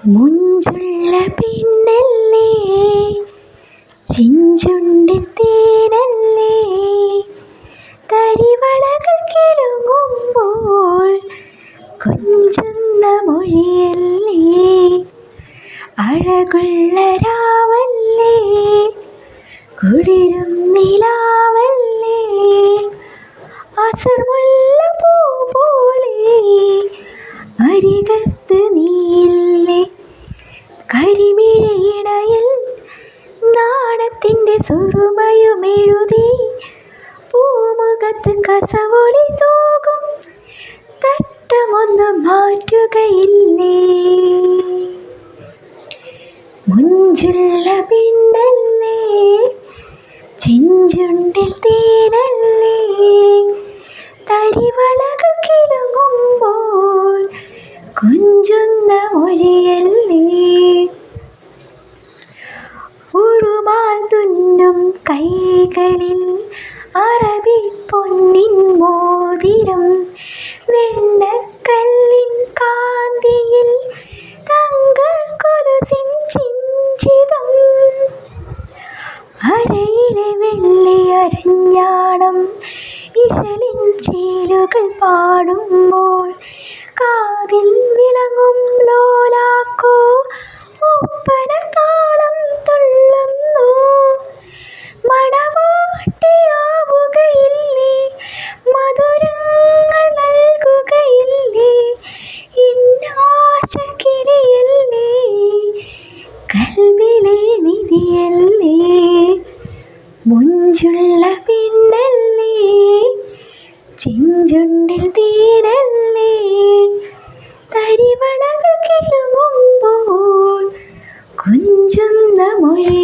മുഞ്ചുള്ള പിന്നല്ലേ, ചിഞ്ചുണ്ടിൽ തേനല്ലേ, തരിവളകൾ കിലുങ്ങുമ്പോൾ കൊഞ്ചുന്ന മൊഴിയല്ലേ, അഴകുള്ള രാവല്ലേ, കുളിരും നിലാവല്ലേ, അസർമുല്ലപ്പൂ പോലെ അരികത്ത് നീയില്ലേ, കരിമിഴിയിണയിൽ നാണത്തിൻ്റെ സുറുമയുമെഴുതി പൂമുഖത്ത് കസവൊളി തൂകും തട്ടമൊന്നും മാറ്റുകയില്ലേ. മുഞ്ചുള്ള പിന്നല്ലേ, ചിഞ്ചുണ്ടിൽ തേനല്ലേ, തരിവളകൾ കിലുങ്ങുമ്പോൾ കൊഞ്ചുന്ന മൊഴിയല്ലേ, ഉറുമാൽ തുന്നും കൈകളിൽ അറബി പൊന്നിൻ മോതിരം, വെണ്ണക്കല്ലിൻ കാന്തിയിൽ തങ്കക്കൊലുസിൻ ചിഞ്ചിതം, അരയിലെ വെള്ളി അരഞ്ഞാണം ഇശലിൻ ചേലുകൾ പാടുമ്പോൾ കാതിൽ വിളങ്ങും ലോലാക്കോ ഒപ്പന താളം തുള്ളുന്നു. മണവാട്ടിയാവുകയില്ലേ, മധുരങ്ങൾ നൽകുകയില്ലേ, ഇന്നാശക്കിളിയല്ലേ, കൽബിലെ നിധിയല്ലേ. മുഞ്ചുള്ള പിന്നല്ലേ, ചിഞ്ചുണ്ടിൽ തേനല്ലേ, തരിവളകൾ കിലുങ്ങുമ്പോൾ കൊഞ്ചുന്ന മൊഴി